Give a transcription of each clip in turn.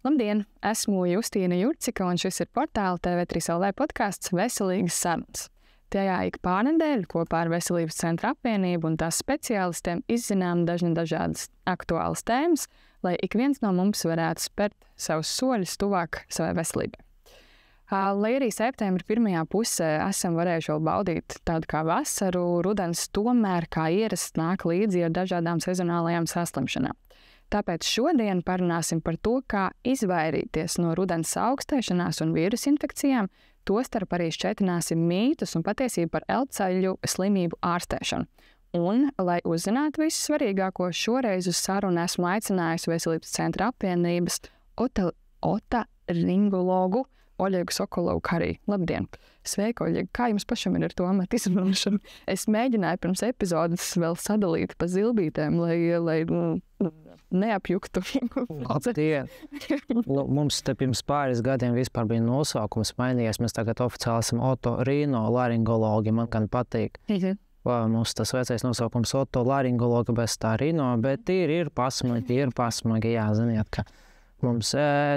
Labdien! Esmu Justīna Jurcika, un šis ir portāla TV3LV podcasts Veselīgas sarunas. Tajā ik pārnedēļ kopā ar Veselības centra apvienību un tās speciālistiem izzinām dažādas aktuālas tēmas, lai ik viens no mums varētu spērt savus soļus tuvāk savai veselībai. Lai arī septembra pirmajā pusē esam varējuši vēl baudīt tādu kā vasaru, rudens tomēr kā ierasts nāk līdzi ar dažādām sezonālajām saslimšanām. Tāpēc šodien parunāsim par to, kā izvairīties no rudens augstēšanās un vīrusu infekcijām, tostarp arī šķetināsim mītus un patiesību par elpceļu slimību ārstēšanu. Un, lai uzzinātu visu svarīgāko, šoreiz uz sarunu esmu aicinājusi Veselības centra apvienības otorinolarogu Oļegu Sokolovu Karī. Labdien! Sveika, Oļeg! Kā jums pašam ir ar to amatu izrunāšanu? Es mēģināju pirms epizodes vēl sadalīt pa zilbītēm, lai neapjuktu. Labdien! Mums te pirms pāris gadiem vispār bija nosaukums mainījies. Mēs tagad oficiāli esam otorinolaringologi. Man gan patīk. Mums tas vecais nosaukums otolaringologi bez tā rino, bet ir pasmagi, jā, ziniet, ka mums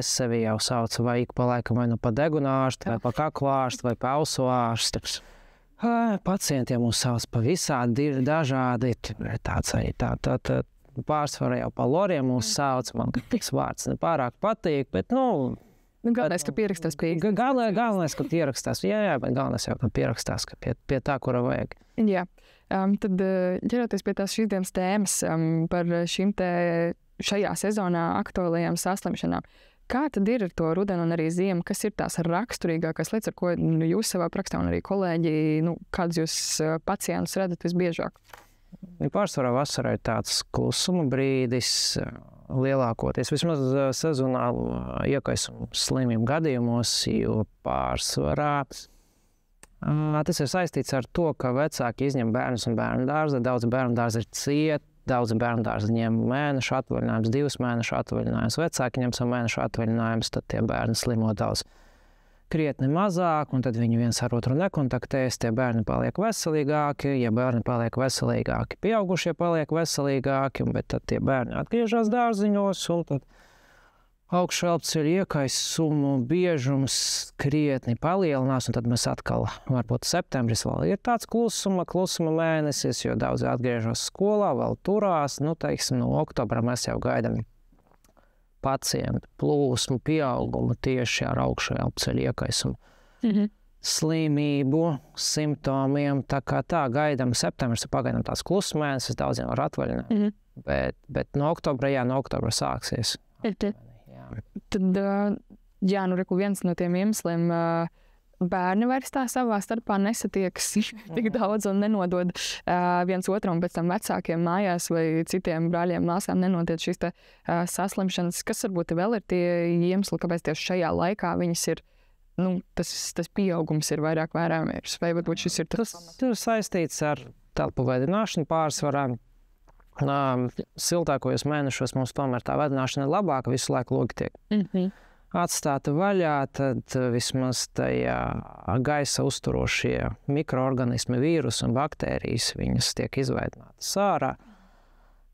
sevi jau sauc vai ik pa laikam vai nu pa degunārstu, vai pa kaklārstu, vai pa ausu ārstu. Pacientiem mūs sauc pa visādi, ir dažādi, tāds arī pārsvarā jau pa loriem mūs sauc, man tas vārds nepārāk patīk, bet galvenais, ka pierakstās pie galvenais, ka pierakstās, jā, bet galvenais jau, ka pierakstās, ka pie tā, kura vajag. Jā, tad ķeroties pie tās šīs dienas tēmas par šīm šajā sezonā aktuālajām saslimšanām. Kā tad ir ar to rudenu un arī ziemu? Kas ir tās raksturīgākās lietas, ar ko jūs savā praksē un arī kolēģi, kādus jūs pacientus redzat visbiežāk? Pārsvarā vasarā ir tāds klusuma brīdis lielākoties, vismaz sezonālu iekaisumu slimību gadījumos, jo pārsvarā tas ir saistīts ar to, ka vecāki izņem bērnus un bērnu dārza. Daudz bērnu dārza ir cieti. Daudz bērnu dārza ņem mēnešu atvaļinājumus, 2 mēnešu atvaļinājumus. Vecāki ņem savu mēnešu atvaļinājumus, tad tie bērni slimo daudz krietni mazāk, un tad viņi viens ar otru nekontaktējas. Tie bērni paliek veselīgāki, ja bērni paliek veselīgāki, pieaugušie paliek veselīgāki, bet tad tie bērni atgriežas dārziņos, un tad augšelpceļu iekaisumu biežums krietni palielinās, un tad mēs atkal, varbūt septembris vēl ir tāds klusuma mēnesis, jo daudz atgriežas skolā, vēl turās. No oktobra mēs jau gaidām pacientu plūsmu pieaugumu tieši ar augšelpceļu iekaisumu slimību simptomiem. Tā kā gaidām septembris, pagaidām tās klusuma mēnesis, daudziem var atvaļināt. Bet no oktobra sāksies. Tad, viens no tiem iemesliem bērni vairs tā savā starpā nesatiekas tik daudz un nenodod viens otram, pēc tam vecākiem mājās vai citiem brāļiem, māsām nenotiek šīs saslimšanas. Kas varbūt vēl ir tie iemesli, kāpēc tieši šajā laikā viņas ir, tas pieaugums ir vairāk vērojams, vai varbūt šis ir tas? Tas ir saistīts ar telpu vedināšanu pārsvarā. Siltākajos mēnešos mums tomēr tā vedināšana ir labāka, visu laiku logi tiek atstāta vaļā, tad vismaz tajā gaisa uzturošie mikroorganismi, vīrusi un baktērijas, viņas tiek izveidinātas ārā.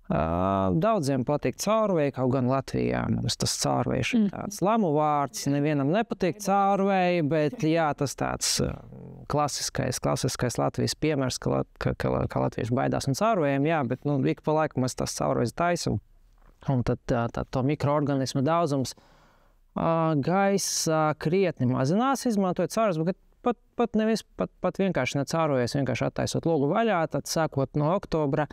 Daudziem patīk caurvēji, kaut gan Latvijā mums tas caurvējš ir tāds lamu vārds. Nevienam nepatīk caurvēji, bet jā, tas tāds klasiskais Latvijas piemērs, ka latvieši baidās no caurvējiem, jā, bet ik pa laiku mēs tās caurvējas taisam. Un tad to mikroorganismu daudzums gaisa krietni mazinās, izmantojot caurvējus, bet pat vienkārši ne caurvējus, vienkārši attaisot logu vaļā, tad sākot no oktobra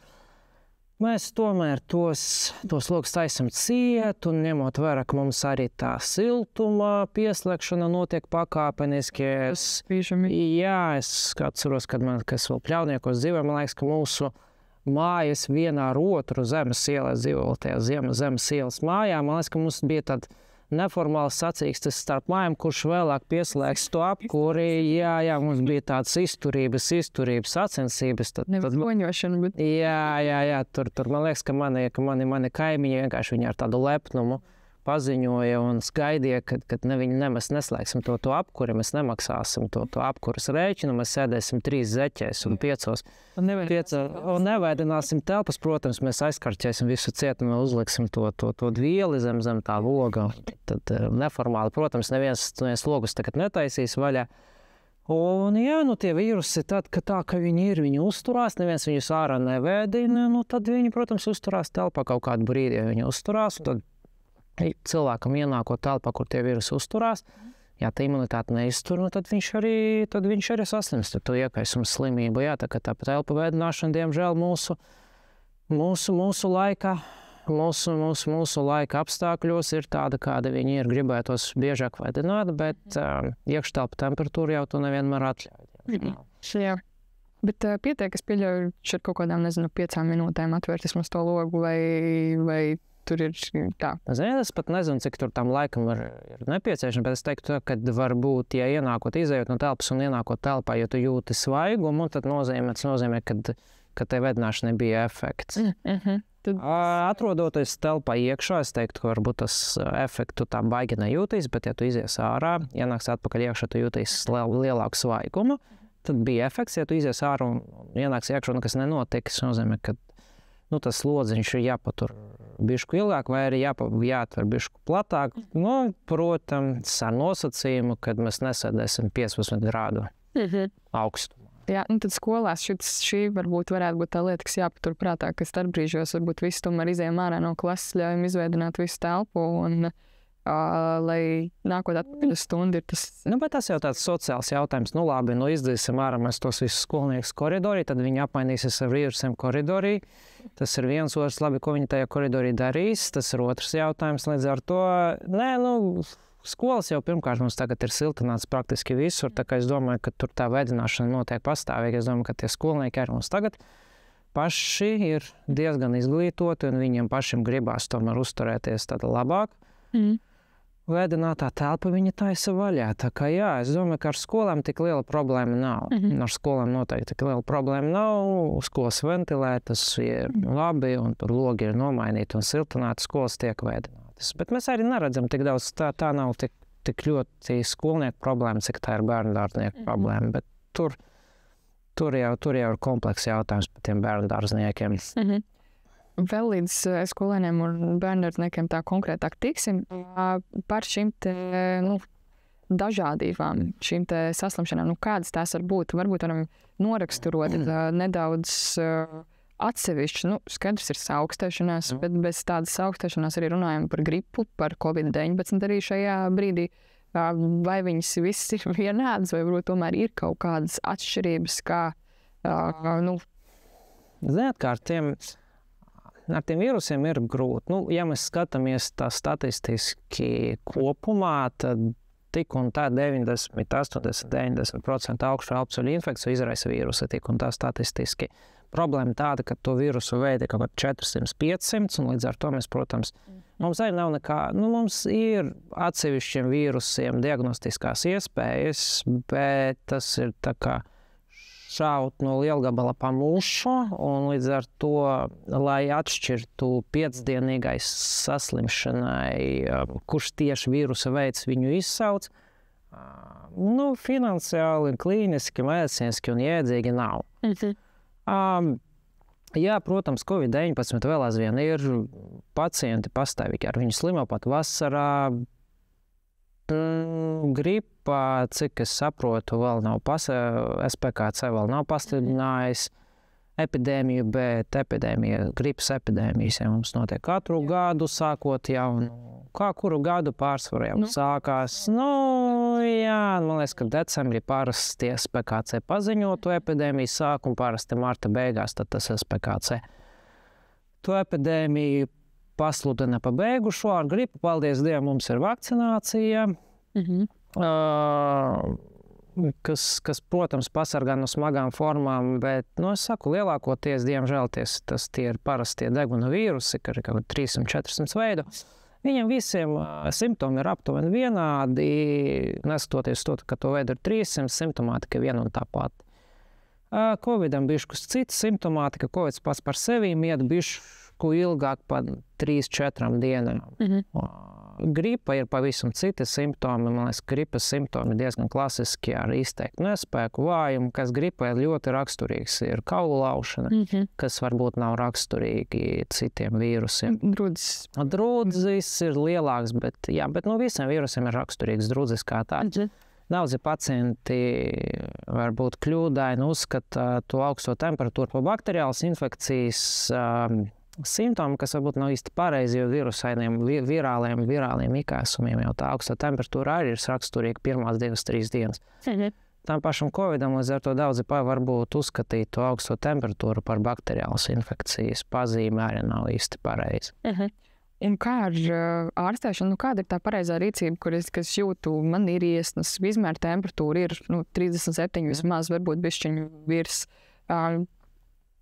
mēs tomēr tos logus taisam ciet, un ņemot vērā, ka mums arī tā siltuma pieslēgšana notiek pakāpeniski. Jā, es atceros, kad es vēl Pļauniekos dzīvoju, man liekas, ka mūsu mājas vienā ar otru zemes ielā dzīvoju, tajā zemes ielas mājā. Man liekas, ka mums bija tāda neformāls sacīkstes starp mājām, kurš vēlāk pieslēgs to apkuri. Jā, mums bija tādas izturības sacensības. Nevis loņošana, bet... Jā, tur man liekas, ka mani kaimiņi vienkārši viņi ar tādu lepnumu paziņoja un gaidīja, kad viņi mēs neslēgsim to apkuri, mēs nemaksāsim to apkuras rēķinu, mēs sēdēsim 3 zeķēs un 5. Un nevēdināsim telpas, protams, mēs aizkarķēsim visu cietumu, uzliksim to vieli zem tā loga. Tad neformāli, protams, neviens logus tagad netaisīs vaļā. Un, jā, tie vīrusi tad, ka viņi uzturās, neviens viņus ārā nevēdina, tad viņi, protams, uzturās telpā kaut kādu brīdi, ja viņi uzturās, tad cilvēkam ienākot telpā, kur tie vīrusi uzturās, ja tā imunitāte neiztur, tad viņš arī saslimst ar to iekaisumu slimību. Jā, tā telpa vēdināšana, diemžēl, mūsu laika apstākļos ir tāda, kāda viņi ir. Gribētos biežāk vēdināt, bet iekštelpa temperatūra jau to nevienmēr atļauj. Jā. Bet pietiek, es pieļauju, šeit kaut kādām, 5 minūtēm atvērt vismaz to logu, vai tur ir tā? Es pat nezinu, cik tur tam laikam ir nepieciešams, bet es teiktu, ka varbūt, ja izejot no telpas un ienākot telpā, ja tu jūti svaigumu, tad nozīmē, ka te vēdināšanai bija efekts. Atrodoties telpā iekšā, es teiktu, ka varbūt tas efektu tā baigi nejūtīs, bet ja tu izies ārā, ienāks atpakaļ iekšā, tu jūtīsi lielāku svaigumu, tad bija efekts. Ja tu izies ārā un ienāks iekšā, nekas nenotiks, nozīmē, ka tas slodziņš ir jāpatur bišķu ilgāk vai arī jāatver bišķu platāk. Protams, ar nosacījumu, kad mēs nesēdēsim 15 grādu augstumā. Jā, tad skolās šī varbūt varētu būt tā lieta, kas jāpatur prātā, ka starpbrīžos varbūt visi tomēr izējām ārā no klases, ļaujam izveidināt visu telpu un lai nākot atpakaļ stundu ir tas. Bet tas jau tāds sociāls jautājums. Labi, izdzīsim ārā mēs tos visus skolniekus koridorī, tad viņi apmainīsies ar vīrusiem koridorī. Tas ir viens otrs, labi, ko viņi tajā koridorī darīs. Tas ir otrs jautājums. Līdz ar to, skolas jau pirmkārt mums tagad ir siltināts praktiski visur, tā kā es domāju, ka tur tā vēdināšana notiek pastāvīgi. Es domāju, ka tie skolnieki arī mums tagad paši ir diezgan izglītoti un viņiem pašiem gribās tomēr uzturēties tāda labāk. Vēdinātā telpa viņa taisa vaļā. Tā kā jā, es domāju, ka ar skolām tik liela problēma nav. Ar skolām noteikti tik liela problēma nav. Skolas ventilētas ir labi un tur logi ir nomainīti un siltināti, skolas tiek vēdinātas. Bet mēs arī neredzam tik daudz, tā nav tik ļoti skolnieku problēma, cik tā ir bērndārznieku problēma. Bet tur jau ir komplekss jautājums par tiem bērndārzniekiem. Vēl līdz skolēniem un bērndārzniekiem tā konkrētāk tiksim par šīm dažādībām, šīm saslimšanām. Kādas tās var būt? Varbūt varam noraksturot nedaudz atsevišķi, skaidrs ir saaugstēšanās, bet bez tādas saaugstēšanās arī runājam par gripu, par COVID-19 arī šajā brīdī. Vai viņas viss ir vienādas, vai varbūt tomēr ir kaut kādas atšķirības, kā, Ziniet, kā ar tiem vīrusiem ir grūti. Ja mēs skatāmies tā statistiski kopumā, tad tik un tā 90, 80, 90% augšu elpošanas infekciju izraisa vīrusi, tik un tā statistiski. Problēma tāda, ka to vīrusu veidi kaut kā 400-500, un līdz ar to mēs, protams, mums arī nav nekā, mums ir atsevišķiem vīrusiem diagnostiskās iespējas, bet tas ir tā kā šaut no lielgabala pa mušu, un līdz ar to, lai atšķirtu piecdienīgais saslimšanai, kurš tieši vīrusa veids viņu izsauc, finansiāli, klīniski, medicīniski un jēdzīgi nav. Jā, protams, COVID-19 vēl aizvien ir pacienti pastāvīgi ar viņu slimo pat vasarā. Gripa, cik es saprotu, vēl nav SPKC vēl nav pasludinājis epidēmiju, bet gripas epidēmijas jau mums notiek katru gadu, sākot jau, kuru gadu pārsvarā jau sākās. Jā, man liekas, ka decembrī parasti SPKC paziņo to epidēmiju sākumu, parasti marta beigās, tad tas SPKC to epidēmiju pasludina pa beigušo. Ar gripu, paldies Dievam, mums ir vakcinācija, kas, protams, pasargā no smagām formām, bet, es saku, lielākoties, diemžēl, tie ir parastie deguna vīrusi, ka ir kaut 300-400 veidu. Viņiem visiem simptomi ir aptuveni vienādi, neskatoties to, ka to veidu ir 300, simptomātika viena un tā pati. Covidam bišķus cits simptomātika, Covids pats par sevi iet bišķu ilgāk par 3-4 dienām. gripa ir pavisam citi simptomi. Man liekas, gripas simptomi diezgan klasiski ar izteiktu nespēku, vājumu, kas gripai ļoti raksturīgs ir kaulu laušana, kas varbūt nav raksturīgi citiem vīrusiem. Drudzis ir lielāks, bet no visiem vīrusiem ir raksturīgs drudzis kā tāds. Daudzi pacienti varbūt kļūdaini uzskata to augsto temperatūru par bakteriālas infekcijas simptomi, kas varbūt nav īsti pareizi, jo virusainiem, virāliem ikēsumiem jau tā augsta temperatūra arī ir raksturīga pirmās 2-3 dienas. Tam pašam Covidam līdz ar to daudzi varbūt uzskatīt to augsto temperatūru par bakteriālas infekcijas pazīmi arī nav īsti pareizi. Un kā ar ārstēšanu, kāda ir tā pareizā rīcība, kas jūtu, man ir iesnas, izmēra temperatūra ir 37 vismaz, varbūt bišķiņu virs.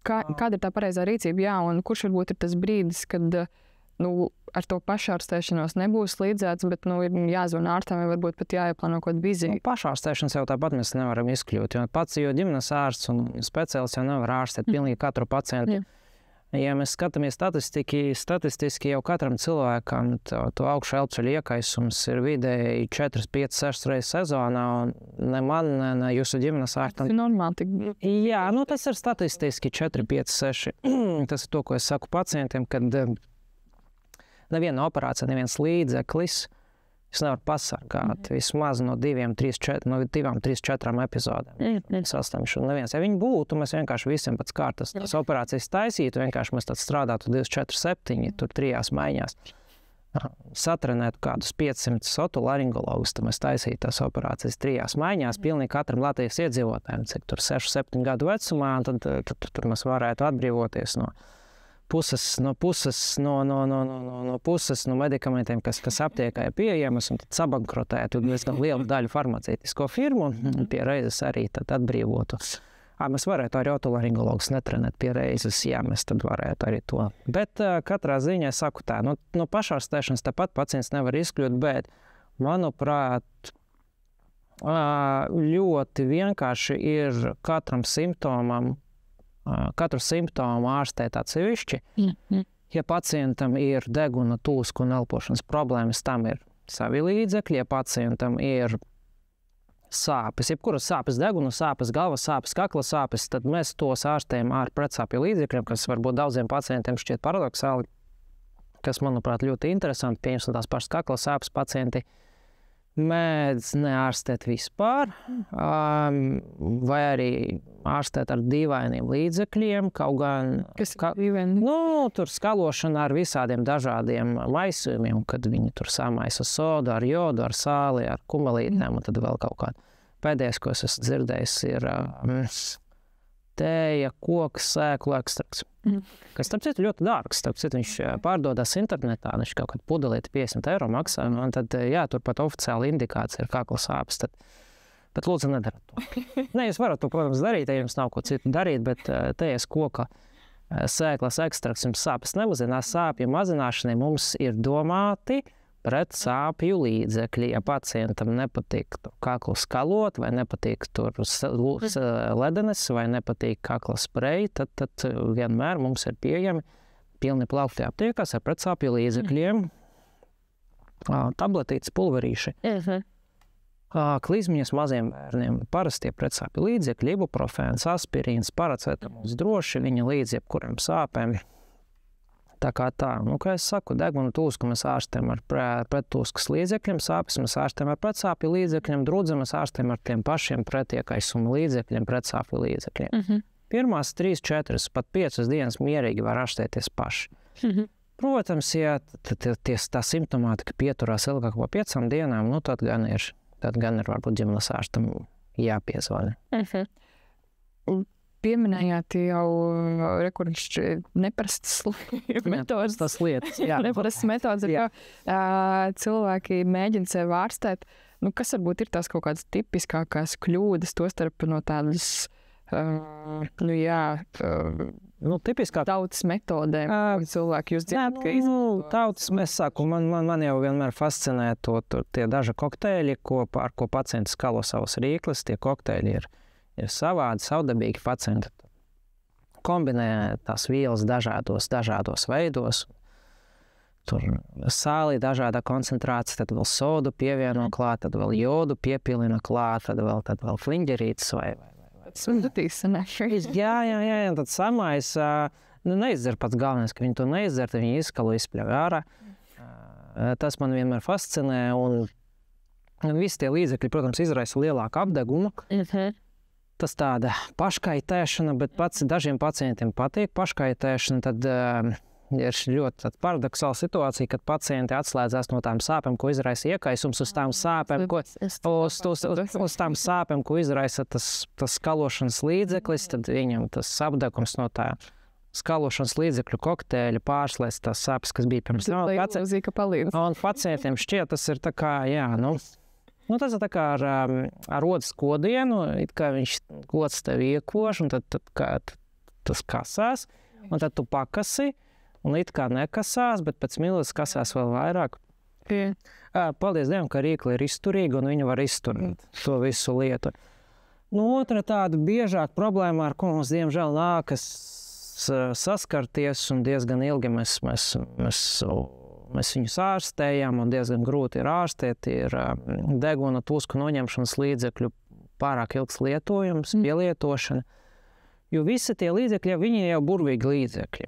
Kāda ir tā pareizā rīcība? Jā, un kurš varbūt ir tas brīdis, kad ar to pašārstēšanos nebūs līdzēts, bet ir jāzvana ārstam, vai varbūt pat jāieplāno kaut vizīti? Pašārstēšanas jau tāpat mēs nevaram izkļūt, jo ģimenes ārsts un speciālists jau nevar ārstēt pilnīgi katru pacientu. Ja mēs skatāmies statistiski jau katram cilvēkam to augšu elpceļu iekaisums ir vidēji 4, 5, 6 reizes sezonā, un ne man, ne jūsu ģimenes ārstam. Tas ir normāli. Jā, tas ir statistiski 4, 5, 6. Tas ir to, ko es saku pacientiem, kad neviena operācija, neviens līdzeklis nevar pasargāt vismaz no 2, 3, 4 epizodēm. Saslimšanu neviens. Ja viņi būtu, mēs vienkārši visiem pēc kārtas tās operācijas taisītu, vienkārši mēs tad strādātu 24/7, tur 3 maiņās. Satrenētu kādus 500 otolaringologus, tad mēs taisītu tās operācijas 3 maiņās, pilnīgi katram Latvijas iedzīvotājiem, cik tur 6, 7 gadu vecumā, tad tur mēs varētu atbrīvoties no medikamentiem, kas aptiekā ir pieejamas, un tad sabankrotētu diezgan lielu daļu farmaceitisko firmu, un pie reizes arī tad atbrīvotu. Mēs varētu arī otolaringologus netrenēt pie reizes, mēs tad varētu arī to. Bet katrā ziņā es saku tā, no pašārstēšanas tāpat pacients nevar izkļūt, bet, manuprāt, ļoti vienkārši ir katram simptomam, katru simptomu ārstēt atsevišķi. Ja pacientam ir deguna, tūsku un elpošanas problēmas, tam ir savi līdzekļi. Ja pacientam ir sāpes, jebkuras sāpes, deguna sāpes, galvas sāpes, kakla sāpes, tad mēs tos ārstējam ar pretsāpju līdzekļiem, kas varbūt daudziem pacientiem šķiet paradoksāli, kas, manuprāt, ļoti interesanti. Piemēram, tās pašas kakla sāpes pacienti mēdz neārstēt vispār, vai arī ārstēt ar dīvainiem līdzekļiem, kaut gan... Kas ir dīvaini? Tur skalošana ar visādiem dažādiem maisījumiem, kad viņi tur samaisa sodu ar jodu, ar sāli, ar kumelītēm, un tad vēl kaut kādu. Pēdējais, ko es esmu dzirdējis, ir tēja, koks, sēklu ekstrakts. Kas, starp citu, ļoti dārgs. Starp citu, viņš pārdodas internetā, viņš kaut kādu pudelīti 50 eiro maksā, un tad, turpat oficiāli indikācija ir kakla sāpes. Bet lūdzu, nedara to. Nē, jūs varat to, protams, darīt, ja jums nav ko citu darīt, bet tējas koka sēklas ekstrakts jums sāpes neuzinās. Sāpju mazināšanai mums ir domāti pret sāpju līdzekļi. Ja pacientam nepatīk kaklu skalot, vai nepatīk tur ledenes, vai nepatīk kakla spreji, tad vienmēr mums ir pieejami pilni plaukti aptiekās ar pret sāpju līdzekļiem. Tabletītes, pulverīši. Klizmiņas maziem bērniem, parastie pretsāpju līdzekļi, ibuprofēns, aspirīns, paracetamols, droši viņa līdz jebkuriem sāpēm. Tā kā tā, kā es saku, deguna tūsku mēs ārstējam ar prettūskas līdzekļiem, sāpes mēs ārstējam ar pretsāpju līdzekļiem, drudzi mēs ārstējam ar tiem pašiem pretiekaisuma līdzekļiem, pretsāpju līdzekļiem. Pirmās 3, 4, pat 5 dienas mierīgi var ārstēties paši. Protams, ja tā simptomātika pieturās ilgāk par 5 dienām, tad gan ir varbūt ģimenes ārstam jāpiezvana. Pieminējāt jau neparastas metodas. Tas lietas, neparastas metodas ir, kā cilvēki mēģina sevi ārstēt. Kas varbūt ir tās kaut kādas tipiskākās kļūdas, tostarp no tādas, tipiskāk tautas metodēm, cilvēki jūs dzirdat, ka izmanto. Tautas, mēs saku, man jau vienmēr fascinē tie daži kokteļi, ar ko pacienti skalo savas rīkles. Tie kokteļi ir savādi, savdabīgi pacienti. Kombinē tās vielas dažādos veidos. tur sāli dažāda koncentrācija, tad vēl sodu pievieno klāt, tad vēl jodu piepilina klāt, tad vēl kliņģerītes vai. Sundutīs, ne? Jā, tad samais, neizdzer pats galvenais, ka viņi to neizdzer, tad viņi izskalu izpļauj ārā. Tas man vienmēr fascinē, un visi tie līdzekļi, protams, izraisa lielāku apdegumu. Tas tāda paškaitēšana, bet dažiem pacientiem patīk paškaitēšana, tad ir ļoti paradoxāla situācija, kad pacienti atslēdzās no tām sāpēm, ko izraisa iekaisums, uz tām sāpēm, ko izraisa tas skalošanas līdzeklis, tad viņam tas apdegums no tā skalošanas līdzekļu kokteļa pārslēdz tās sāpes, kas bija pirms tam. Un pacientiem šķiet, tas ir tā kā, tas ir tā kā ar odas kodienu, it kā viņš kods tev iekož, un tad tas kasās, un tad tu pakasi, un it kā nekasās, bet pēc mildes kasās vēl vairāk. Paldies Dievam, ka rīkli ir izturīgi, un viņi var izturēt to visu lietu. Otra tāda biežāka problēma, ar ko mums diemžēl nākas saskarties, un diezgan ilgi mēs viņus ārstējam, un diezgan grūti ir ārstēt, ir deguna tūsku noņemšanas līdzekļu pārāk ilgs lietojums, pielietošana. Jo visi tie līdzekļi, viņi jau burvīgi līdzekļi.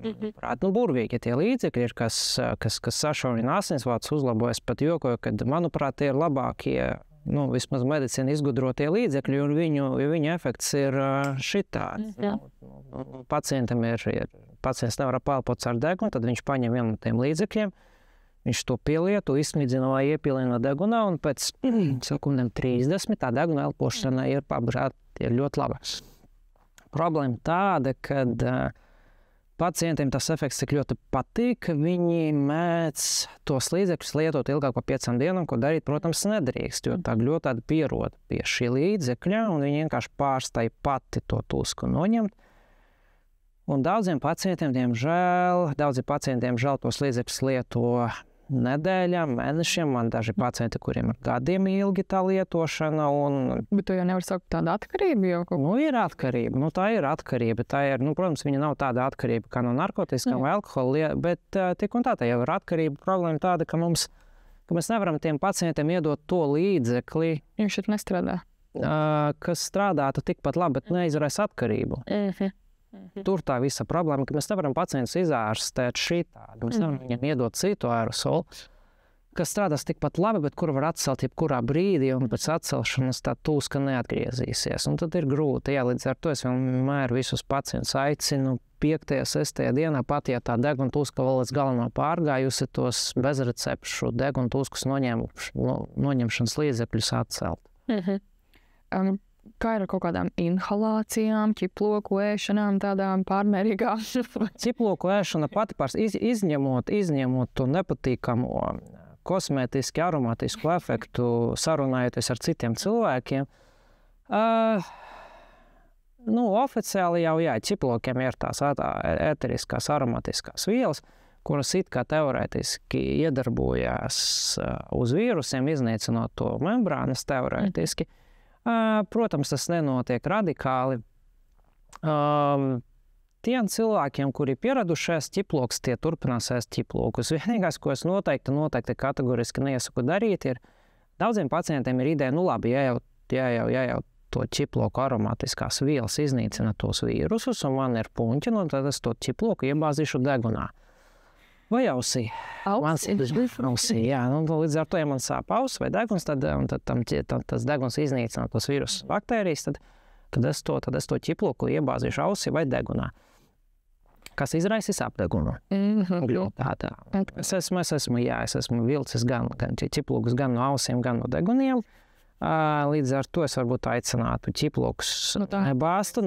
Burvīgi tie līdzekļi ir, kas sašaurina asinsvadus, uzlabojas, pat jokoju, kad, manuprāt, tie ir labākie, vismaz medicīna izgudrotie līdzekļi, un viņu efekts ir šitāds. Pacients nevar apelpot ar degunu, tad viņš paņem vienu no tiem līdzekļiem, viņš to pielieto, izsmidzina vai iepilina degunā, un pēc sekundēm 30 tā deguna elpošana ir ļoti laba. Problēma tāda, kad pacientiem tas efekts tik ļoti patīk, ka viņi mēdz tos līdzekļus lietot ilgāk par 5 dienām, ko darīt, protams, nedrīkst, jo tā ļoti tāda pierod pie šī līdzekļa, un viņi vienkārši pārstāj pati to tūsku noņemt. Un daudziem pacientiem, diemžēl, tos līdzekļus lieto nedēļām, mēnešiem. Man daži pacienti, kuriem ir gadiem ilgi tā lietošana. Bet tu jau nevar saukt tādu atkarību jau kaut ko? Ir atkarība. Tā ir atkarība. Tā ir, protams, viņa nav tāda atkarība kā no narkotiskām vai alkohola, bet tik un tā jau ir atkarība. Problēma tāda, ka mēs nevaram tiem pacientiem iedot to līdzekli, viņš ir nestrādā. Kas strādātu tikpat labi, bet neizraisa atkarību. Tur tā visa problēma, ka mēs nevaram pacientus izārstēt šitādi. Mēs nevaram viņam iedot citu aerosolu, kas strādās tikpat labi, bet kuru var atcelt jebkurā brīdī, un pēc atcelšanas tā tūska neatgriezīsies. Un tad ir grūti. Līdz ar to es vienmēr visus pacientus aicinu 5. 6. dienā, pat ja tā deguna tūska vēl līdz galam nav pārgājusi, tos bezrecepšu deguna tūskas noņemšanas līdzekļus atcelt. Kā ir ar kaut kādām inhalācijām, ķiploku ēšanām, tādām pārmērīgām? Ķiploku ēšana pati izņemot to nepatīkamo kosmētiski aromatisku efektu, sarunājoties ar citiem cilvēkiem. Oficiāli jau ķiplokiem ir tās ēteriskās aromatiskās vielas, kuras it kā teorētiski iedarbojās uz vīrusiem, iznīcinot to membrānas teorētiski. Protams, tas nenotiek radikāli. Tiem cilvēkiem, kuri pieradušies ķiplokus, tie turpinās ēst ķiplokus. Vienīgais, ko es noteikti kategoriski neiesaku darīt, ir daudziem pacientiem ir ideja, labi, ja jau to ķiploku aromatiskās vielas iznīcina tos vīrusus, un man ir puņķi, tad es to ķiploku iebāzīšu degunā. Vai ausī? Ausī, jā. Līdz ar to, ja man sāp auss vai deguns, tad tas deguns iznīcina tos vīrusus baktērijas, tad es to ķiploku iebāzīšu ausī vai degunā. Kas izraisīs apdegunu. Es esmu vilcis gan ķiplokus gan no ausīm, gan no deguniem. Līdz ar to es varbūt aicinātu ķiplokus nebāstu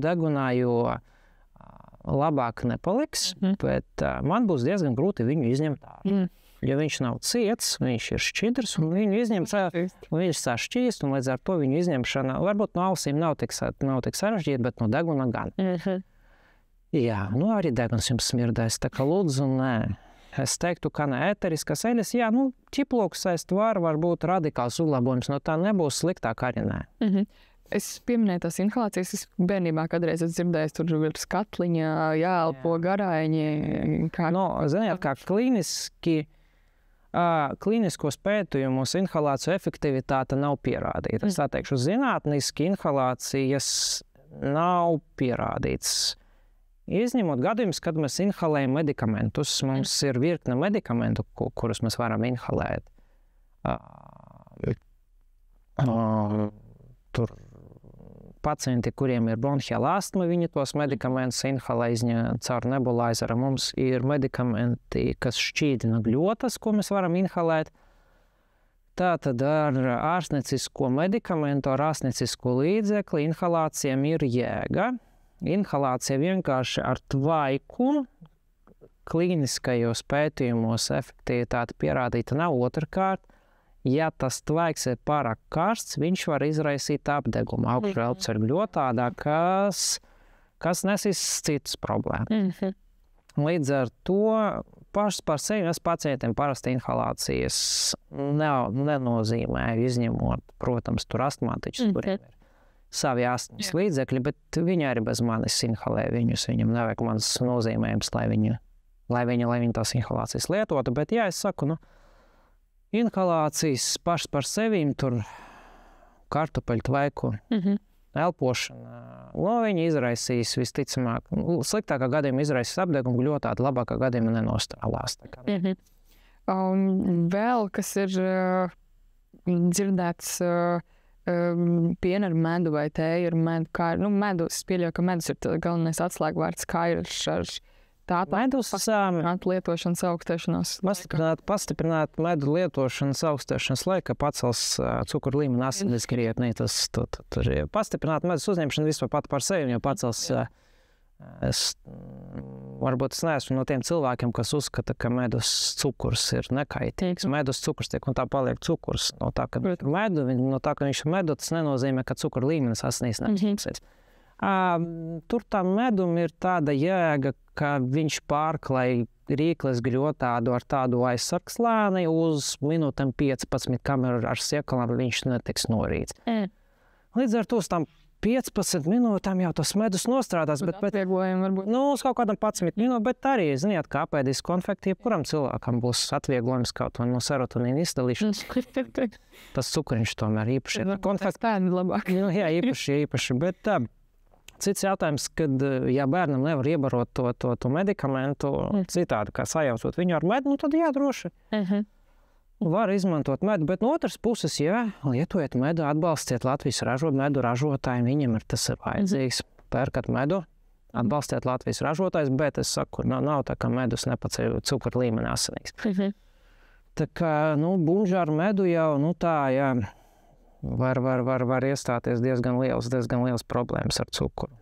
degunā, jo labāk nepaliks, bet man būs diezgan grūti viņu izņemt ārā. Ja viņš nav ciets, viņš ir šķidrs, un viņu izņemt, viņš sašķīst, un līdz ar to viņu izņemšana, varbūt no ausīm nav tik sarežģīta, bet no deguna gan. Jā, arī deguns jums smirdēs, tā kā lūdzu, nē. Es teiktu, ka ne ēteriskas eļas, ķiplokus ēst var būt radikāls uzlabojums, no tā nebūs sliktāk arī nē. Es pieminēju tās inhalācijas. Es bērnībā kādreiz dzirdēju, tur ir skatliņa, jāelpo garaiņi. Ziniet, kā klīniskos pētījumos inhalāciju efektivitāte nav pierādīta. Es tā teikšu, zinātniski inhalācijas nav pierādīts. Izņemot gadījumus, kad mēs inhalējam medikamentus, mums ir virkne medikamentu, kurus mēs varam inhalēt. Tur pacienti, kuriem ir bronhiāla astma, viņi tos medikamentus inhalē caur nebulaizeru. Mums ir medikamenti, kas šķīdina gļotas, ko mēs varam inhalēt. Tātad ar ārstniecisko medikamentu, ar ārstniecisko līdzekli inhalācijām ir jēga. Inhalācija vienkārši ar tvaiku klīniskajos pētījumos efektivitāte pierādīta nav. Otrkārt, ja tas tvaiks ir pārāk karsts, viņš var izraisīt apdegumu augšelpceļu gļotādā, kas nesīs citas problēmas. Līdz ar to pašas par sevi es pacientiem parasti inhalācijas nenozīmēju, izņemot, protams, tur astmātiķus, kuriem ir savi astmas līdzekļi, bet viņi arī bez manis inhalē viņus. Viņam nevajag mans nozīmējums, lai viņi tās inhalācijas lietotu. Bet, es saku, inhalācijas pašas par sevīm, tur kartupeļu tvaiku, elpošana, viņi izraisīs visticamāk, sliktākā gadījumā izraisīs apdegumu gļotādu, labākā gadījumā nenostrālās. Vēl, kas ir dzirdēts, piena ar medu vai tēja ar medu. Medus, pieļauju, ka medus ir galvenais atslēgvārds, kā ir ar tādu medus lietošanas augstēšanos. Pastiprināt medu lietošanas augstēšanas laika pacels cukuru līmeni asinis krietni. Tur ir pastiprināt medus uzņemšanu vispār pat par sevi, jo pacels. Varbūt es neesmu no tiem cilvēkiem, kas uzskata, ka medus cukurs ir nekaitīgs. Medus cukurs tiek un tā paliek cukurs. No tā, ka viņš ir medu, tas nenozīmē, ka cukura līmenis asinīs nepasīsies. Tur tam medum ir tāda jēga, ka viņš pārklāj rīkles gļotādu ar tādu aizsargslāni uz minūtēm 15, kamēr ar siekalām viņš netiks norīts. Līdz ar to tam 15 minūtēm jau tas medus nostrādās, bet varbūt. Uz kaut kādam 11 minūtēm, bet arī, ziniet, kā apēdīs konfekti, jebkuram cilvēkam būs atvieglojums kaut vai no serotonīna izdalīšanas. Tas cukuriņš tomēr īpaši ir. Konfekti tādi labāk. Jā, īpaši, bet cits jautājums, kad, ja bērnam nevar iebarot to medikamentu citādi, kā sajaucot viņu ar medu, tad droši. Var izmantot medu, bet no otras puses, lietojiet medu, atbalstiet Latvijas medu ražotājiem, viņiem tas ir vajadzīgs. Pērkat medu, atbalstiet Latvijas ražotājus, bet es saku, nav tā, ka medus nepaceļ cukuru līmeni asinīs. Tā kā, buļģa ar medu jau, var iestāties diezgan liels problēmas ar cukuru.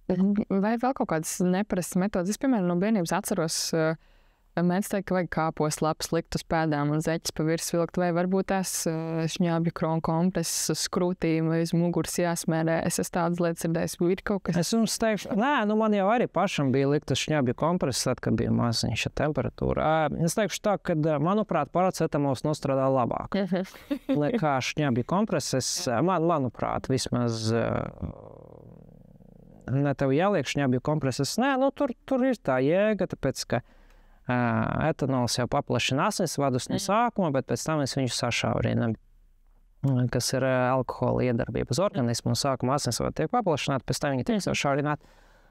Vai vēl kaut kādas neparastas metodas? Es, piemēram, no bērnības atceros, mēdz teikt, ka vajag kāpos lapas likt uz pēdām un zeķes pa virs vilkt, vai varbūt tās šņābju kronu kompreses uz krūtīm vai uz muguras jāsmērē. Es tādas lietas dzirdējis, ir kaut kas. Es jums teikšu, man jau arī pašam bija liktas šņābju kompreses, tad, kad bija maziņša temperatūra. Es teikšu tā, ka, manuprāt, paracetamols nostrādā labāk nekā šņābju kompreses. Manuprāt, vismaz ne tev jāliek šņābju kompreses. Tur ir tā jēga, tāpēc, ka etanols jau paplašina asinsvadus no sākuma, bet pēc tam mēs viņu sašaurinām, kas ir alkohola iedarbība uz organismu. No sākuma asinsvadi tiek paplašināti, pēc tam viņi tiek sašaurināti.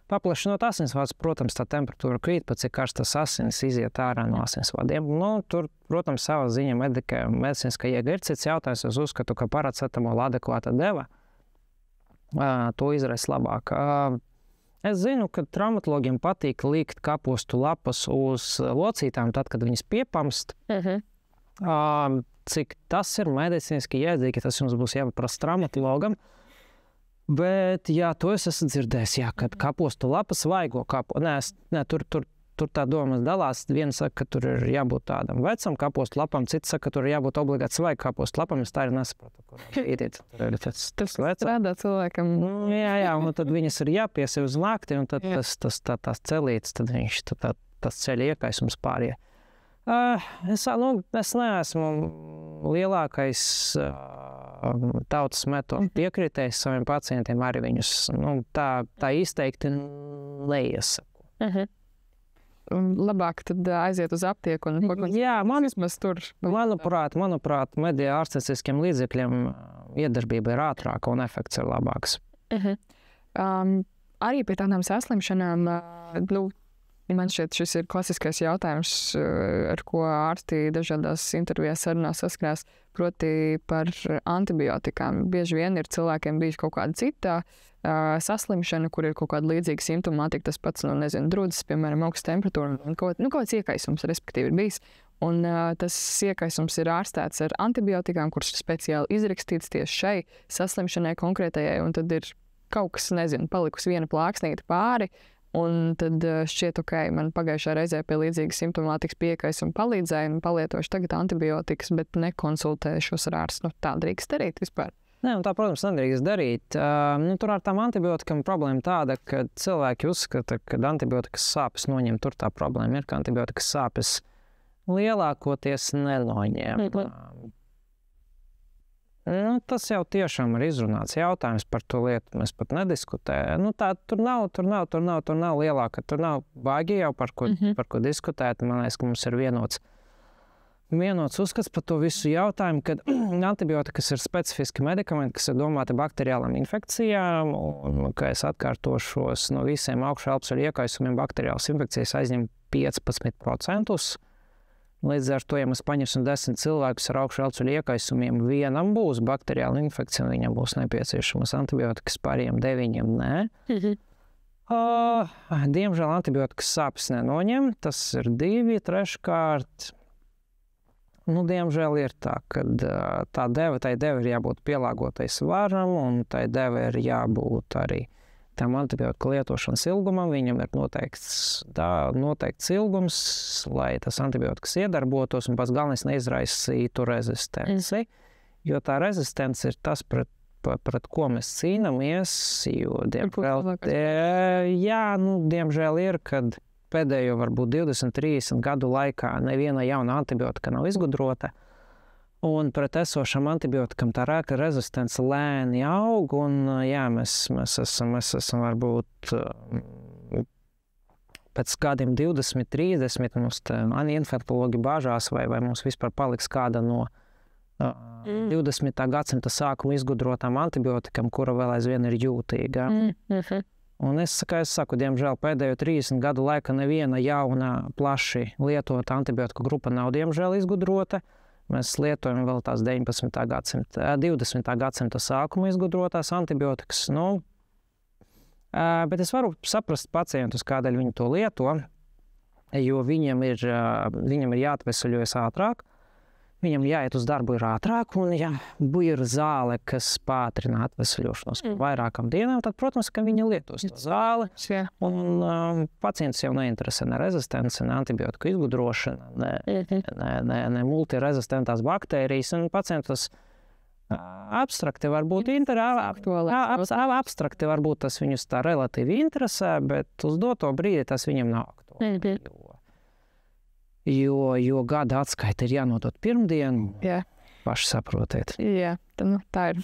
Paplašinot asinsvadus, protams, tā temperatūra krīt, pat cik karstas asinis iziet ārā no asinsvadiem. Tur, protams, savā ziņā medicīniskā jēga ir cits jautājums. Es uzskatu, ka paracetamola adekvāta deva to izraisa labāk. Es zinu, ka traumatologiem patīk likt kapostu lapas uz locītām, tad, kad viņas piepamst. Cik tas ir medicīniski jēdzīgi, tas jums būs jāpaprasa traumatologam. Bet, to es esmu dzirdējis, kad kapostu lapas vaigo tur tā domas dalās. Viena saka, ka tur ir jābūt tādam vecam kapostu lapam, cits saka, ka tur ir jābūt obligāti svaigu kapostu lapam. Es tā arī nesapratu, tas strādā cilvēkam. Jā, un tad viņas ir jāpiesiev uz lakti, un tad tās celītes, tad viņš tas ceļ iekaisums pārējie. Es neesmu lielākais tautas metodu piekritējis saviem pacientiem, arī viņus tā izteikti neiesaku. Labāk tad aiziet uz aptieku un pakonsultēties tur. Manuprāt, mediju ārstnieciskiem līdzekļiem iedarbība ir ātrāka un efekts ir labāks. Arī pie tādām saslimšanām, man šķiet, šis ir klasiskais jautājums, ar ko ārsti dažādās intervijās sarunās saskarās, proti par antibiotikām. Bieži vien ir cilvēkiem bijuši kaut kāda cita saslimšana, kur ir kaut kāda līdzīga simptomātika, tas pats, drudzes, piemēram, augsta temperatūra, un kaut kāds iekaisums, respektīvi, ir bijis. Un tas iekaisums ir ārstēts ar antibiotikām, kuras ir speciāli izrakstīts tieši šai saslimšanai konkrētajai, un tad ir kaut kas, palikusi viena plāksnīte pāri, un tad šķiet, man pagājušā reizē pie līdzīgas simptomātikas piekaisuma palīdzēja, un palietošu tagad antibiotikas, bet nekonsultēšos ar ārstu. Tā drīkst darīt vispār. Nē, tā, protams, nedrīkst darīt. Tur ar tām antibiotikām problēma tāda, ka cilvēki uzskata, ka antibiotikas sāpes noņem. Tur tā problēma ir, ka antibiotikas sāpes lielākoties nenoņem. Tas jau tiešām ir izrunāts jautājums par to lietu. Mēs pat nediskutējam. Tur nav lielāka, tur nav baigi jau par ko diskutēt. Man liekas, ka mums ir vienots uzskats par to visu jautājumu, ka antibiotikas ir specifiski medikamenti, kas ir domāti bakteriālām infekcijām, un, kā es atkārtošos, no visiem augšu elpošanas iekaisumiem bakteriālas infekcijas aizņem 15%. Līdz ar to, ja mēs paņemsim 10 cilvēkus ar augšu elpošanas iekaisumiem, vienam būs bakteriāla infekcija, un viņam būs nepieciešamas antibiotikas, pārējiem 9 nē. Diemžēl antibiotikas sāpes nenoņem, tas ir 2, treškārt. Diemžēl ir tā, ka tai deve ir jābūt pielāgotai svaram, un tai deve ir jābūt arī tam antibiotika lietošanas ilgumam. Viņam ir noteikts ilgums, lai tas antibiotikas iedarbotos, un pats galvenais neizraisītu rezistenci. Jo tā rezistence ir tas, pret ko mēs cīnāmies, jo, diemžēl ir, kad pēdējo varbūt 20-30 gadu laikā neviena jauna antibiotika nav izgudrota, un pret esošam antibiotikam tā rēka rezistence lēni aug, un mēs esam varbūt pēc kādiem 20, 30, mums infektologi bāžās, vai mums vispār paliks kāda no 20. gadsimta sākuma izgudrotām antibiotikam, kura vēl aizvien ir jūtīga. Un es saku, diemžēl pēdējo 30 gadu laikā neviena jauna, plaši lietota antibiotika grupa nav diemžēl izgudrota. Mēs lietojam vēl tās 20. gadsimta sākuma izgudrotās antibiotikas. Bet es varu saprast pacientus, kādēļ viņi to lieto, jo viņam ir jāatvesaļojas ātrāk. Viņam jāiet uz darbu ir ātrāk, un ja ir zāle, kas pātrina atvesaļošanos par vairākām dienām, tad, protams, ka viņi lietos to zāli. Un pacients jau neinteresē ne rezistence, ne antibiotiku izgudrošana, ne multirezistentās baktērijas. Un pacientus abstrakti varbūt tas viņus tā relatīvi interesē, bet uz doto brīdi tas viņam nav aktuāli. Jo gada atskaita ir jānodot pirmdienu. Paši saprotiet. Tā ir.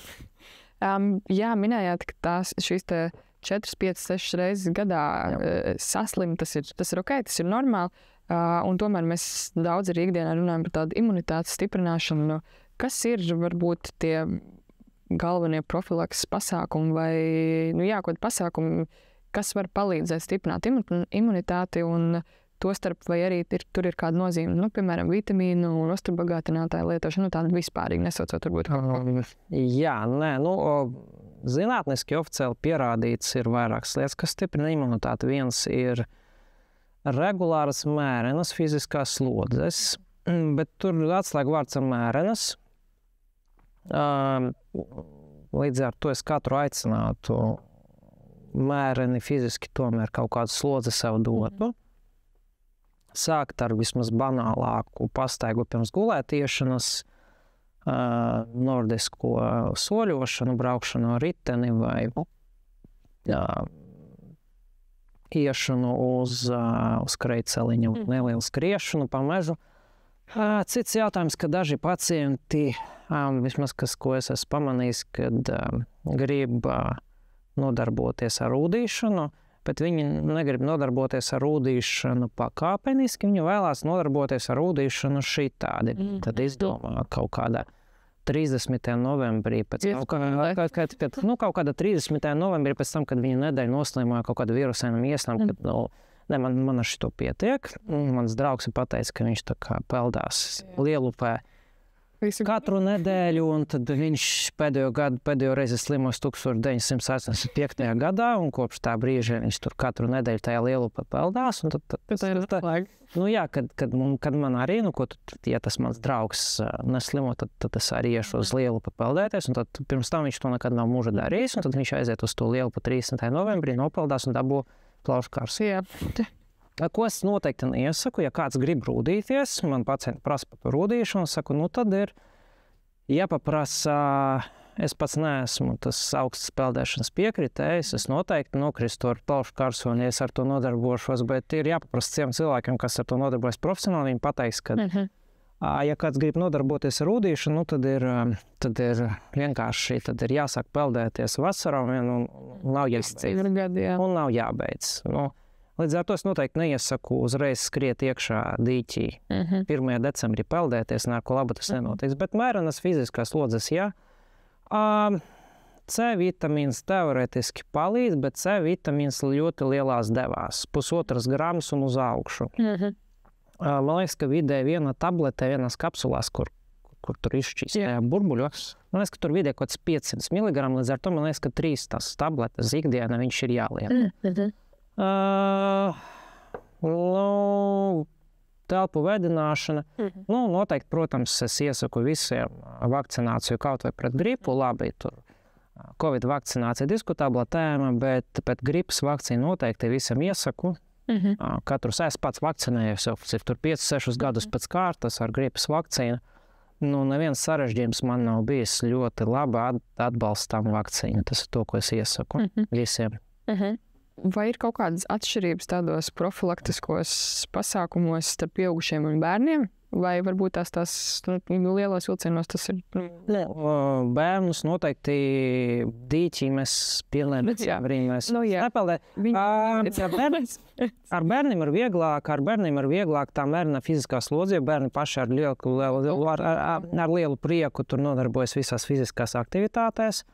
Minējāt, ka šīs 4, 5, 6 reizes gadā saslim, tas ir ok, tas ir normāli. Un tomēr mēs daudz arī ikdienā runājam par tādu imunitātes stiprināšanu. Kas ir varbūt tie galvenie profilakses pasākumi vai kādi pasākumi, kas var palīdzēt stiprināt imunitāti un tostarp, vai arī tur ir kāda nozīme, piemēram, vitamīnu un ostrobagātinātāju lietošanu, tādu vispārīgi nesaucot varbūt. Zinātniski oficiāli pierādīts ir vairākas lietas, kas stiprina imunitāti. Viens ir regulāras mērenas fiziskās slodzes, bet tur atslēga vārds ir mērenas. Līdz ar to es katru aicinātu mēreni fiziski tomēr kaut kādu slodzi sev dotu. Sākt ar vismaz banālāku pastaigu pirms gulētiešanas, nordisko soļošanu, braukšanu ar riteni vai iešanu uz kreiceliņu, nelielu skriešanu pa mežu. Cits jautājums, ka daži pacienti, vismaz ko es esmu pamanījis, kad grib nodarboties ar ūdīšanu, bet viņi negrib nodarboties ar ūdīšanu pakāpeniski, viņi vēlās nodarboties ar ūdīšanu šitādi. Tad izdomā kaut kādā 30. novembrī, kaut kāda 30. novembrī pēc tam, kad viņa nedēļu noslimoja kaut kādu virusēnu iesnām, kad, man ar šito pietiek. Mans draugs ir pateicis, ka viņš tā kā peldās Lielupē katru nedēļu, un tad viņš pēdējo reizi slimojas 1985. gadā, un kopš tā brīža viņš tur katru nedēļu tajā Lielupē peldās. Un kad man arī, ja tas mans draugs neslimo, tad es arī iešu uz Lielupu peldēties, un tad pirms tam viņš to nekad nav mūža darījis, un tad viņš aiziet uz to Lielupu 30. novembrī, nopeldās un dabū plaušu karstu. Ko es noteikti neiesaku, ja kāds grib rūdīties, man pacienti prasa par rūdīšanu, saku, tad ir jāpaprasa, es pats neesmu tas augsts peldēšanas piekritējs, es noteikti nokristu ar plaušu karstu, un es ar to nodarbošos, bet ir jāpaprasa tiem cilvēkiem, kas ar to nodarbojas profesionāli, viņi pateiks, ka, ja kāds grib nodarboties ar rūdīšanu, tad ir vienkārši, tad ir jāsāk peldēties vasarā, un nav jāizcīd, un nav jābeidz. Līdz ar to es noteikti neiesaku uzreiz skriet iekšā dīķī. 1. decembrī peldēties, neko labu tas nenotiks. Bet mērenas fiziskās slodzes, jā. C vitamīns teorētiski palīdz, bet C vitamīns ļoti lielās devās. 1,5 gramus un uz augšu. Man liekas, ka vidēji viena tablete, vienās kapsulās, kur tur izšķīst tajā burbuļos. Man liekas, ka tur vidēji kaut kāds 500 mg, līdz ar to man liekas, ka 3 tās tabletes ikdienā viņš ir jāliek. Telpu vedināšana. Noteikti, protams, es iesaku visiem vakcināciju kaut vai pret gripu. Labi, tur Covid vakcinācija diskutabla tēma, bet gripas vakcīnu noteikti visiem iesaku. Katrs es pats vakcinējos jau tur 5-6 gadus pēc kārtas ar gripas vakcīnu. Neviens sarežģījums man nav bijis, ļoti laba atbalstām vakcīna. Tas ir to, ko es iesaku visiem. Vai ir kaut kādas atšķirības tādos profilaktiskos pasākumos starp pieaugušiem un bērniem? Vai varbūt tās lielos vilcienos tas ir? Bērnus noteikti dīķī mēs pielēmēs. Ar bērniem ir vieglāk tā mērena fiziskā slodze, jo bērni paši ar lielu prieku tur nodarbojas visās fiziskās aktivitātēs.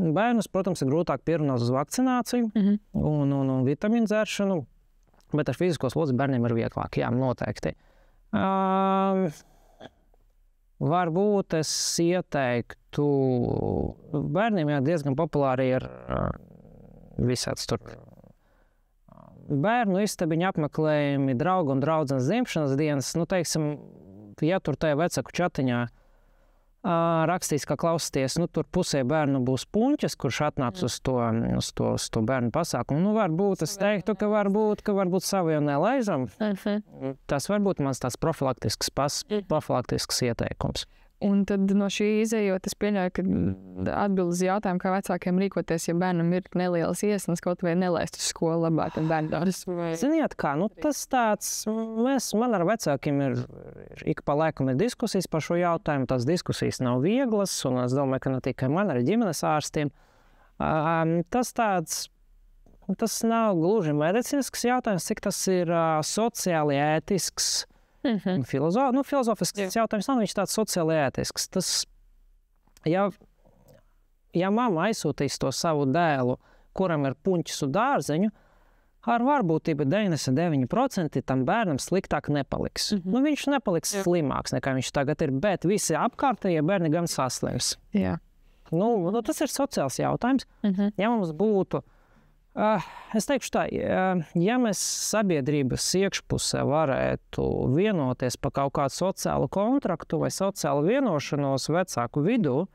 Bērnus, protams, ir grūtāk pierunāt uz vakcināciju un vitamīnu dzeršanu, bet ar fizisko slodzi bērniem ir vieglāk, jā, noteikti. Varbūt es ieteiktu, bērniem diezgan populāri ir visāds tur bērnu istabiņu apmeklējumi, draugu un draudzenes dzimšanas dienas, teiksim, ja tur tajā vecaku čatiņā rakstīs, kā klausties, tur pusē bērnu būs puņķis, kurš atnāc uz to bērnu pasākumu. Varbūt es teiktu, ka varbūt savu jau nelaizam. Tas varbūt mans tāds profilaktisks ieteikums. Un tad no šī izējot, es pieļauju, ka atbild uz jautājumu, kā vecākiem rīkoties, ja bērnam ir nelielas iesnas, kaut vai nelaist uz skolu labāk un bērndārs. Ziniet kā, tas tāds, man ar vecākiem ir ik pa laikam ir diskusijas par šo jautājumu, tās diskusijas nav vieglas, un es domāju, ka ne tikai man, arī ģimenes ārstiem. Tas nav gluži medicīnisks jautājums, cik tas ir sociāli ētisks, filozofisks jautājums, nav viņš tāds sociāli ētisks. Tas, ja mamma aizsūtīs to savu dēlu, kuram ir puņķis un dārzeņu, ar varbūtību 99% tam bērnam sliktāk nepaliks. Viņš nepaliks slimāks nekā viņš tagad ir, bet visi apkārtējie bērni gan saslims. Tas ir sociāls jautājums. Ja mums būtu es teikšu tā, ja mēs sabiedrības iekšpusē varētu vienoties par kaut kādu sociālu kontraktu vai sociālu vienošanos vecāku vidū,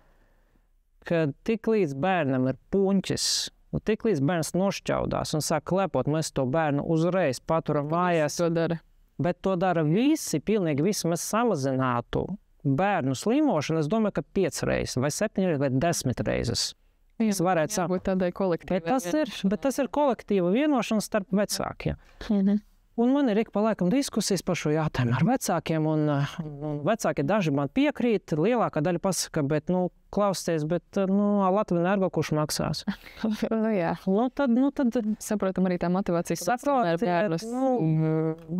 ka tik līdz bērnam ir puņķis, tik līdz bērns nošķaudās un sāk klepot, mēs to bērnu uzreiz paturam mājās. Bet to dara visi, pilnīgi visi, mēs samazinātu bērnu slimošanu, es domāju, ka 5 reizes, vai 7 reizes, vai 10 reizes. Tas varētu būt tādai kolektīvai. Bet tas ir kolektīva vienošanās starp vecākiem. Un man ir ik pa laikam diskusijas par šo jautājumu ar vecākiem, un vecāki daži man piekrīt, lielākā daļa pasaka, bet, klausieties, bet, Latvijas Energo kurš maksās? Jā. Tad saprotam arī tā motivācijas bērnus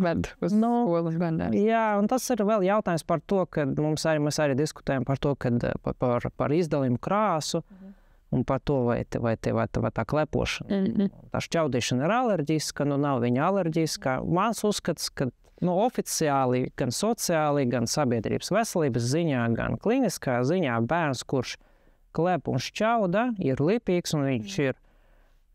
ved uz skolas bērniem. Jā, un tas ir vēl jautājums par to, ka mēs arī diskutējam par to, kad par izdalījumu krāsu, un par to, vai tā klepošana. Tā šķaudīšana ir alerģiska, nav viņa alerģiska. Mans uzskats, ka oficiāli, gan sociāli, gan sabiedrības veselības ziņā, gan kliniskā ziņā bērns, kurš klep un šķauda, ir lipīgs, un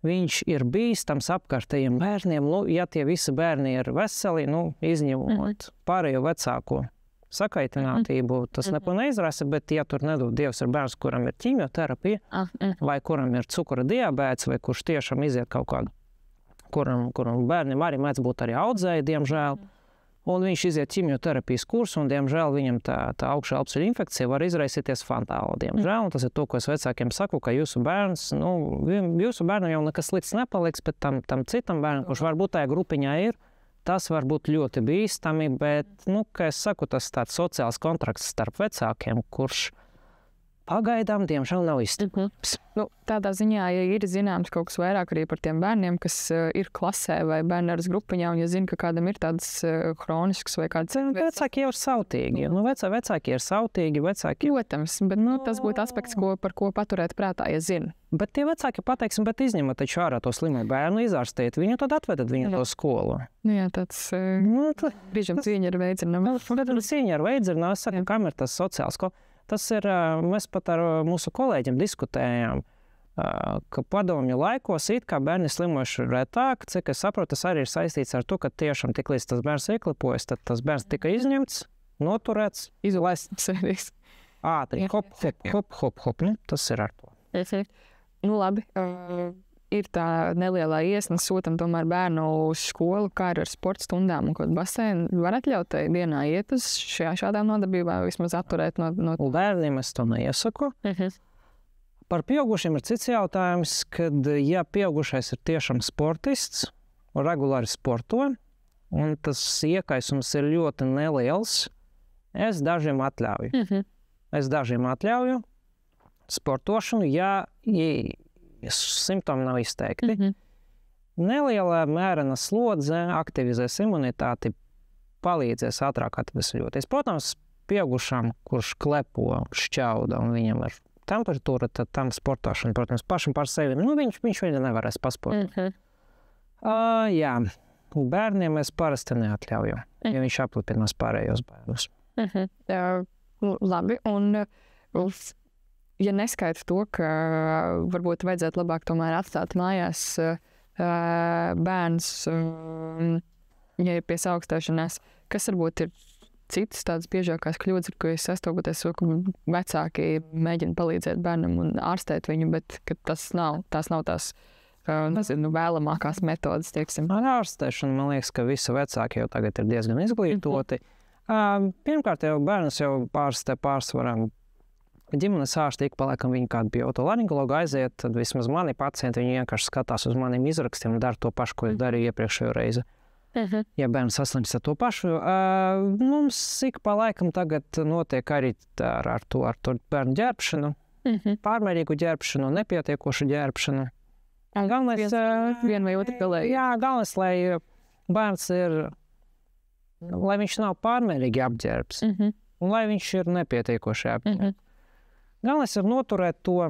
viņš ir bīstams apkārtējiem bērniem. Ja tie visi bērni ir veseli, izņemot pārējo vecāko sakaitinātību, tas neko neizrasa, bet ja tur nedod Dievs ir bērns, kuram ir ķimioterapija, vai kuram ir cukura diabēts, vai kurš tiešām iziet kaut kādu, kuram bērniem arī mēdz būt arī audzēji, diemžēl, un viņš iziet ķimioterapijas kursu, un diemžēl viņam tā augšā elpošanas infekcija var izraisīties fantāli, diemžēl, un tas ir to, ko es vecākiem saku, ka jūsu bērns, jūsu bērnam jau nekas slikts nepaliks, bet tam citam bērnam, kurš varbūt tajā grupiņā ir, tas var būt ļoti bīstami, bet, kā es saku, tas tāds sociāls kontrakts starp vecākiem, kurš pagaidām, diemžēl, nav izturams. Tādā ziņā, ja ir zināms kaut kas vairāk arī par tiem bērniem, kas ir klasē vai bērnības grupiņā, un ja zina, ka kādam ir tāds hronisks vai kāds... Vecāki jau ir sautīgi. Vecāki ir sautīgi, Protams, bet tas būtu aspekts, par ko paturēt prātā, ja zina. Bet tie vecāki pateiksim, bet izņemat taču ārā to slimo bērnu, izārstēt viņu, tad atvedat viņu to skolu. Jā, tāds brīžam cīņa ar veidzirnavu. Cīņa ar veidzirnavu, es saku, kam ir tas sociāls. Tas ir, mēs pat ar mūsu kolēģiem diskutējām, ka padomju laikos it kā bērni slimojuši retāk, cik es saprotu, tas arī ir saistīts ar to, ka tiešām tik līdz tas bērns ieklipojas, tad tas bērns tika izņemts, noturēts, izolēts sēdīs. Ātri, hop, tas ir ar to. Labi, ir tā nelielā iesna, sūtam tomēr bērnu uz skolu, kā ir ar sporta stundām un kaut basēnu. Var atļaut dienā iet uz šādām nodarbībām, vismaz atturēt no... Bērniem es to neiesaku. Par pieaugušiem ir cits jautājums, kad, ja pieaugušais ir tiešām sportists un regulāri sporto, un tas iekaisums ir ļoti neliels, es dažiem atļauju. Sportošanu, ja simptomi nav izteikti. Nelielā mērena slodze aktivizēs imunitāti, palīdzēs ātrāk atvesļoties. Protams, pieaugušam, kurš klepo, šķauda un viņam ir temperatūra, tad tam sportošana, protams, pašam par sevi, viņš viņu nevarēs pasportot. Jā, bērniem es parasti neatļauju, ja viņš aplipinās pārējos bērnus. Labi, un... Ja neskaita to, ka varbūt vajadzētu labāk tomēr atstāt mājās bērns, ja ir pie saaugstēšanās, kas varbūt ir citas tādas biežākās kļūdas, ar ko jūs sastopaties, ka vecāki mēģina palīdzēt bērnam un ārstēt viņu, bet tās nav tās vēlamākās metodas, teiksim. Ar ārstēšanu, man liekas, ka visi vecāki jau tagad ir diezgan izglītoti. Pirmkārt, jau bērns jau pārsvarā ģimenes ārsti ik paliekam viņu kādu pie otolaringologu aiziet, tad vismaz mani pacienti, viņi vienkārši skatās uz maniem izrakstiem un dara to pašu, ko es darīju iepriekšējo reizi. Ja bērns saslims ar to pašu, mums ik pa laikam tagad notiek arī ar to bērnu ģērbšanu, pārmērīgu ģērbšanu, nepietiekošu ģērbšanu. Galvenais, viena vai otra galēji. Jā, galvenais, lai bērns ir, lai viņš nav pārmērīgi apģērbs, un lai viņš ir nepietiekoši apģērbs. Galvenais ir noturēt to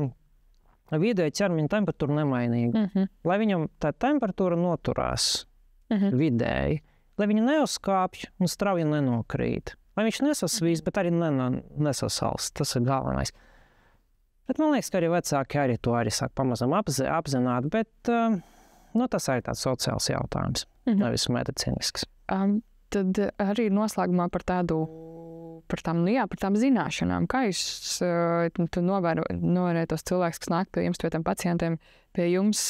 vidēju ķermeņa temperatūru nemainīgu. Lai viņam tā temperatūra noturās vidēji, lai viņa neuzkāpj un strauji nenokrīt. Lai viņš nesasvīst, bet arī nesasalst. Tas ir galvenais. Bet man liekas, ka arī vecāki arī to arī sāk pamazam apzināt, bet tas arī tāds sociāls jautājums, nevis medicīnisks. Tad arī noslēgumā par tām zināšanām. Kā jūs novērojat tos cilvēkus, kas nāk pie jums, pie tiem pacientiem, pie jums,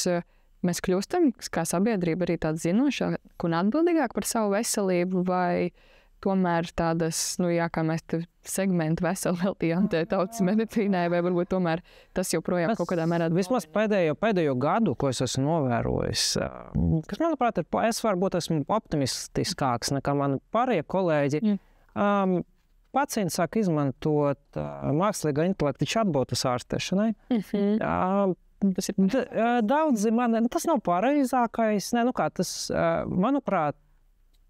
mēs kļūstam kā sabiedrība arī tāda zinoša un atbildīgāk par savu veselību, vai tomēr tādas, kā mēs te segmentu veseli veltījām tautas medicīnai, vai varbūt tomēr tas joprojām kaut kādā mērā... Vismaz pēdējo gadu, ko es esmu novērojis, kas, manuprāt, es varbūt esmu optimistiskāks nekā mani pārējie kolēģi. Pacienti sāk izmantot mākslīgā intelekta chatbotus ārstēšanai. Tas ir daudzi tas nav pareizākais. Tas, manuprāt,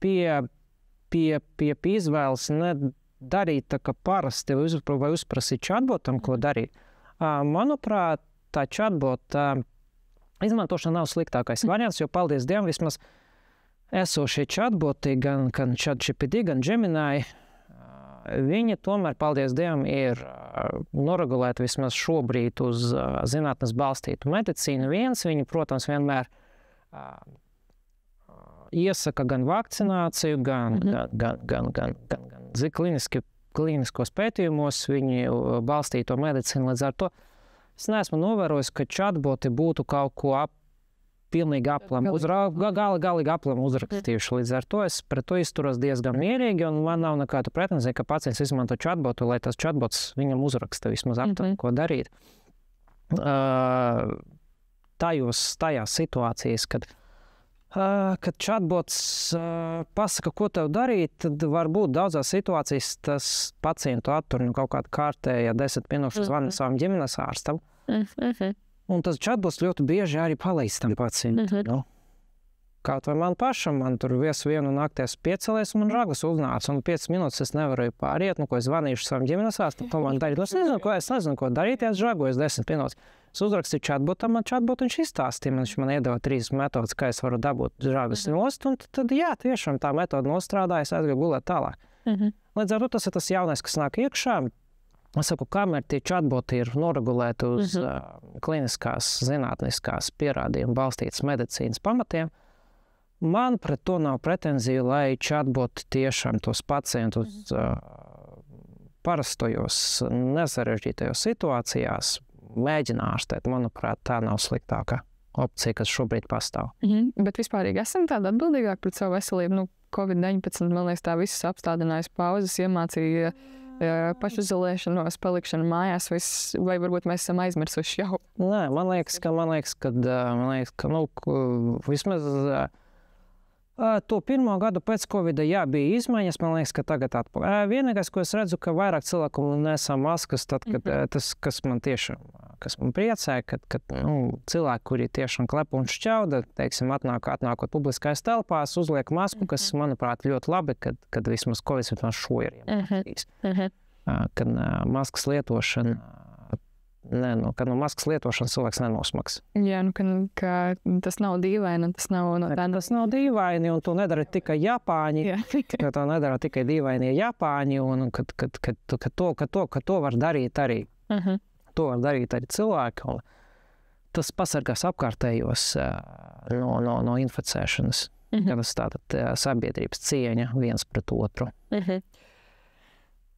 pie izvēles nedarīt tā kā parasti vai uzprasīt chatbotam, ko darīt. Manuprāt, tā chatbota izmantošana nav sliktākais variants, jo, paldies Dievam, vismaz esošie chatboti, gan ChatGPT, gan Gemini, viņi tomēr, paldies Dievam, ir noregulēti vismaz šobrīd uz zinātnes balstītu medicīnu. Viņi, protams, vienmēr iesaka gan vakcināciju, gan kliniskos pētījumos viņi balstīto medicīnu. Līdz ar to es neesmu novērojis, ka chatboti būtu kaut ko pilnīgi galīgi aplami uzrakstījuši. Līdz ar to es pret to izturos diezgan mierīgi, un man nav nekāda pretenzija, ka pacients izmanto chatbotu, lai tas chatbots viņam uzraksta vismaz aptuveni, ko darīt. Tajās situācijas, kad chatbots pasaka, ko tev darīt, tad varbūt daudzās situācijās tas pacientu attur kaut kāda kārtējā 10 minūšu zvanu savam ģimenes ārstam. Un tas chatbots ļoti bieži arī palīdz tam pacientam. Kaut vai man pašam, man tur vienu naktī es piecelies, un man žaglis uznāca, un 5 minūtes es nevarēju pāriet, ko es zvanīšu savam ģimenes ārstam, ko man darīt. Es nezinu, ko darīt, ja es žagoju 10 minūtes. Es uzrakstīju chatbotam, viņš izstāstīja, viņš man iedeva 3 metodas, kā es varu dabūt žaglis nost, un tad, jā, tiešām tā metoda nostrādāja, es aizgāju gulēt tālāk. Līdz ar to tas ir tas jaunais, kas nāk iekšā. Es saku, kamēr tie chatboti ir noregulēti uz kliniskās, zinātniskās pierādījumu balstītas medicīnas pamatiem, man pret to nav pretenzija, lai chatboti tiešām tos pacientus parastojos, nesarežģītajos situācijās mēģina ārstēt. Manuprāt, tā nav sliktākā opcija, kas šobrīd pastāv. Bet vispārīgi esam tādi atbildīgāki pret savu veselību. Covid-19, man liekas, tā visas apstādinājas pauzes, iemācīja pašizolēšanos, palikšanu mājās, vai varbūt mēs esam aizmirsuši jau? Nē, man liekas, ka vismaz to pirmo gadu pēc Covida, jā, bija izmaiņas, man liekas, ka tagad atpakaļ. Vienīgais, ko es redzu, ka vairāk cilvēku nesā maskas, tad, kad tas, kas man priecē, kad cilvēki, kuri tiešām klepo un šķauda, teiksim, atnākot publiskais telpās, uzliek masku, kas, manuprāt, ļoti labi, kad vismaz Covid šo ir iemācījis. Kad maskas lietošana, kad no maskas lietošanas cilvēks nenosmaks. Jā, ka tas nav dīvaini, tas nav dīvaini, un to nedara tikai Japāņi. Ka to nedara tikai dīvainie Japāņi, un ka to var darīt arī. To var darīt arī cilvēki, un tas pasargās apkārtējos no inficēšanas. Tas tātad sabiedrības cieņa viens pret otru.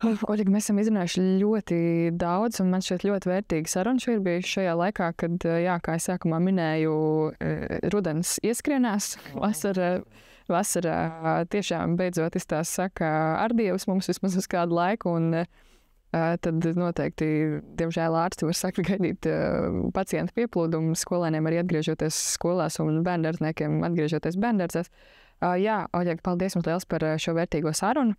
Oļega, mēs esam izrunājuši ļoti daudz, un man šķiet ļoti vērtīga saruna šī ir bijuši šajā laikā, kad, jā, kā es sākumā minēju, rudens ieskrienās, vasarā tiešām beidzot iztās saka ar Dievs mums vismaz uz kādu laiku, un tad noteikti, diemžēl, ārsti var sakt gaidīt pacientu pieplūdumu, skolēniem arī atgriežoties skolās un bērndārzniekiem atgriežoties bērndārzēs. Jā, Oļega, paldies jums liels par šo vērtīgo sarunu.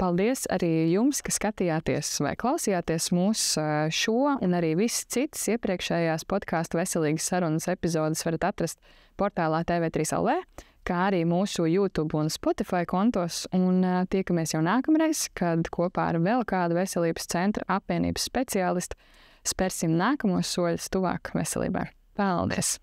Paldies arī jums, ka skatījāties vai klausījāties mūsu šo un arī visas citas iepriekšējās podkāstu veselīgas sarunas epizodes varat atrast portālā TV3LV, kā arī mūsu YouTube un Spotify kontos, un tiekamies jau nākamreiz, kad kopā ar vēl kādu veselības centra apvienības speciālistu spērsim nākamos soļus tuvāk veselībai. Paldies!